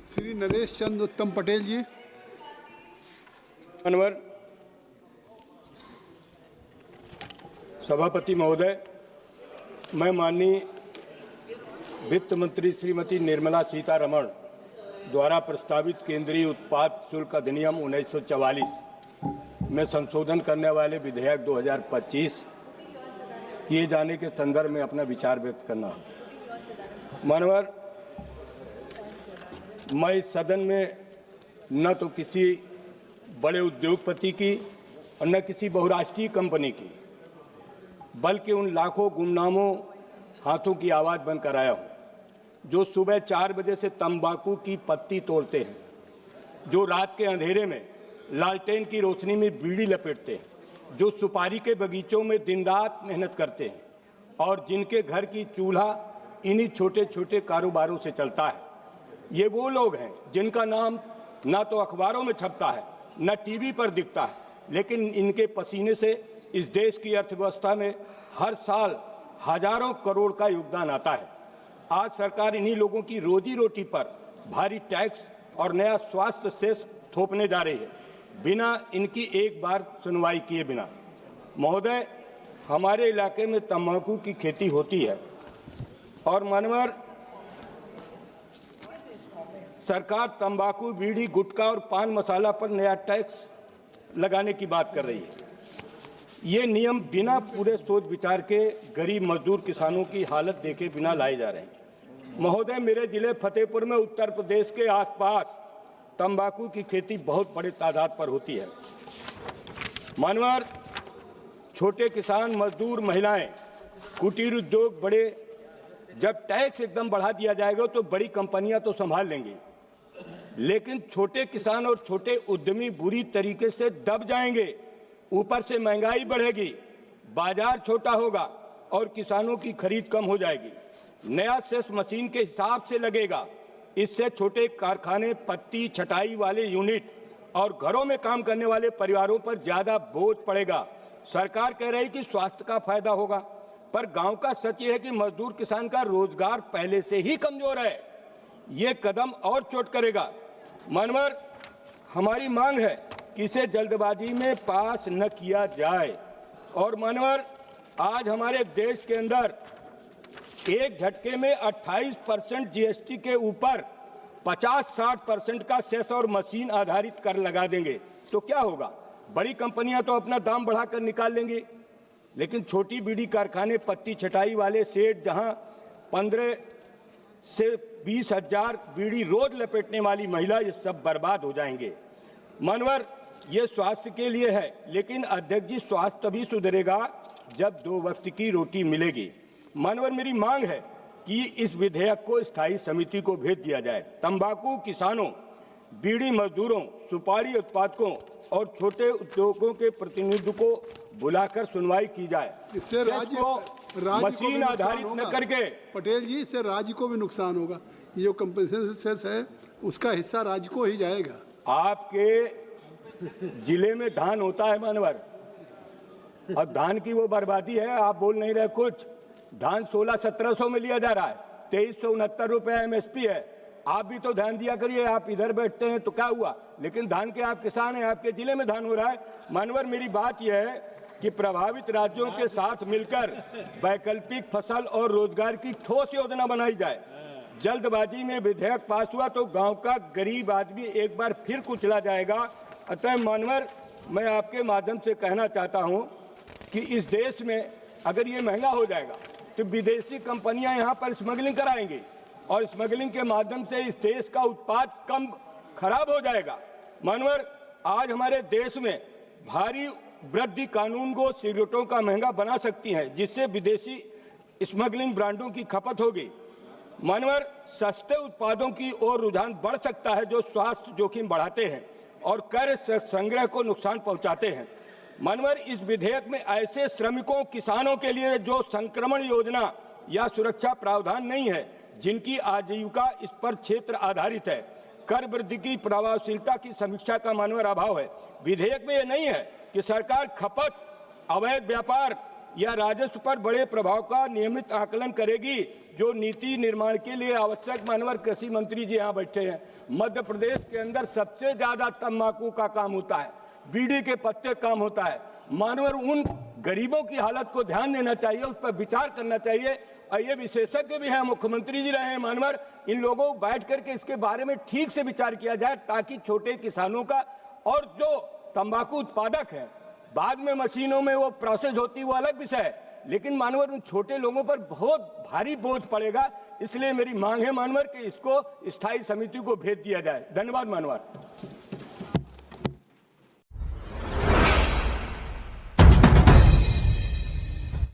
श्री नरेश चंद्र उत्तम पटेल जी। मानवर सभापति महोदय, मैं माननीय वित्त मंत्री श्रीमती निर्मला सीतारमण द्वारा प्रस्तावित केंद्रीय उत्पाद शुल्क अधिनियम 1944 में संशोधन करने वाले विधेयक 2025 किए जाने के संदर्भ में अपना विचार व्यक्त करना है। मानवर, मैं इस सदन में न तो किसी बड़े उद्योगपति की और न किसी बहुराष्ट्रीय कंपनी की, बल्कि उन लाखों गुमनामों हाथों की आवाज़ बनकर आया हूँ जो सुबह 4 बजे से तंबाकू की पत्ती तोड़ते हैं, जो रात के अंधेरे में लालटेन की रोशनी में बीड़ी लपेटते हैं, जो सुपारी के बगीचों में दिन रात मेहनत करते हैं और जिनके घर की चूल्हा इन्हीं छोटे छोटे कारोबारों से चलता है। ये वो लोग हैं जिनका नाम ना तो अखबारों में छपता है न टीवी पर दिखता है, लेकिन इनके पसीने से इस देश की अर्थव्यवस्था में हर साल हजारों करोड़ का योगदान आता है। आज सरकार इन्हीं लोगों की रोजी रोटी पर भारी टैक्स और नया स्वास्थ्य सेस थोपने जा रही है, बिना इनकी एक बार सुनवाई किए बिना। महोदय, हमारे इलाके में तंबाकू की खेती होती है और मानवर सरकार तंबाकू, बीड़ी, गुटखा और पान मसाला पर नया टैक्स लगाने की बात कर रही है। ये नियम बिना पूरे सोच विचार के गरीब मजदूर किसानों की हालत देखे बिना लाए जा रहे हैं। महोदय, मेरे जिले फतेहपुर में उत्तर प्रदेश के आसपास तंबाकू की खेती बहुत बड़े तादाद पर होती है। मानवर, छोटे किसान, मजदूर, महिलाएं, कुटीर उद्योग, बड़े, जब टैक्स एकदम बढ़ा दिया जाएगा तो बड़ी कंपनियां तो संभाल लेंगी, लेकिन छोटे किसान और छोटे उद्यमी बुरी तरीके से दब जाएंगे। ऊपर से महंगाई बढ़ेगी, बाजार छोटा होगा और किसानों की खरीद कम हो जाएगी। नया सेस मशीन के हिसाब से लगेगा, इससे छोटे कारखाने, पत्ती छटाई वाले यूनिट और घरों में काम करने वाले परिवारों पर ज्यादा बोझ पड़ेगा। सरकार कह रही कि स्वास्थ्य का फायदा होगा, पर गांव का सच ये है कि मजदूर किसान का रोजगार पहले से ही कमजोर है। ये कदम और चोट करेगा। मानवर, हमारी मांग है कि इसे जल्दबाजी में पास न किया जाए। और मानवर, आज हमारे देश के अंदर एक झटके में 28% जीएसटी के ऊपर 50-60% का सेस और मशीन आधारित कर लगा देंगे तो क्या होगा? बड़ी कंपनियां तो अपना दाम बढ़ाकर निकाल लेंगी, लेकिन छोटी बीड़ी कारखाने, पत्ती छटाई वाले सेठ जहां 15 से 20 हजार बीड़ी रोज लपेटने वाली महिला, ये सब बर्बाद हो जाएंगे। मानवर, ये स्वास्थ्य के लिए है, लेकिन अध्यक्ष जी, स्वास्थ्य तभी सुधरेगा जब 2 वक्त की रोटी मिलेगी। मानवर, मेरी मांग है कि इस विधेयक को स्थायी समिति को भेज दिया जाए। तंबाकू किसानों, बीड़ी मजदूरों, सुपारी उत्पादकों और छोटे उद्योगों के प्रतिनिधियों को बुलाकर सुनवाई की जाए। इससे राज्य मशीन आधारित न करके। पटेल जी, इससे राज्य को भी नुकसान होगा। ये जो कंपनसेशन सेस है उसका हिस्सा राज्य को ही जाएगा। आपके जिले में धान होता है मानवर, और धान की वो बर्बादी है, आप बोल नहीं रहे कुछ। धान 1600-1700 में लिया जा रहा है, 2369 रुपए एमएसपी है। आप भी तो ध्यान दिया करिए, आप इधर बैठते हैं तो क्या हुआ, लेकिन धान के आप किसान हैं, आपके जिले में धान हो रहा है। मानवर, मेरी बात यह है कि प्रभावित राज्यों के साथ मिलकर वैकल्पिक फसल और रोजगार की ठोस योजना बनाई जाए। जल्दबाजी में विधेयक पास हुआ तो गांव का गरीब आदमी एक बार फिर कुचला जाएगा। अतः मानवर, मैं आपके माध्यम से कहना चाहता हूं कि इस देश में अगर ये महंगा हो जाएगा तो विदेशी कंपनियां यहां पर स्मगलिंग कराएंगी और स्मगलिंग के माध्यम से इस देश का उत्पाद कम खराब हो जाएगा। मानवर, आज हमारे देश में भारी वृद्धि कानून को सिगरेटों का महंगा बना सकती है, जिससे विदेशी स्मगलिंग ब्रांडों की खपत होगी। मानवर, सस्ते उत्पादों की ओर रुझान बढ़ सकता है जो स्वास्थ्य जोखिम बढ़ाते हैं और कर संग्रह को नुकसान पहुंचाते हैं। मानवर, इस विधेयक में ऐसे श्रमिकों, किसानों के लिए जो संक्रमण योजना या सुरक्षा प्रावधान नहीं है, जिनकी आजीविका इस पर क्षेत्र आधारित है। कर वृद्धि की प्रभावशीलता की समीक्षा का मानवर अभाव है। विधेयक में यह नहीं है कि सरकार खपत, अवैध व्यापार या राजस्व पर बड़े प्रभाव का नियमित आकलन करेगी, जो नीति निर्माण के लिए आवश्यक। मानवर कृषि मंत्री जी यहाँ बैठे हैं। मध्य प्रदेश के अंदर सबसे ज्यादा तंबाकू का काम होता है, बीड़ी के पत्ते काम होता है। मानवर उन गरीबों की हालत को ध्यान देना चाहिए, उस पर विचार करना चाहिए। और ये विशेषज्ञ भी हैं, मुख्यमंत्री जी रहे हैं मानवर, इन लोगों को बैठ करके इसके बारे में ठीक से विचार किया जाए, ताकि छोटे किसानों का और जो तंबाकू उत्पादक है, बाद में मशीनों में वो प्रोसेस होती है, वो अलग विषय है, लेकिन मानवर उन छोटे लोगों पर बहुत भारी बोझ पड़ेगा। इसलिए मेरी मांग है मानवर कि इसको स्थायी समिति को भेज दिया जाए। धन्यवाद मानवर।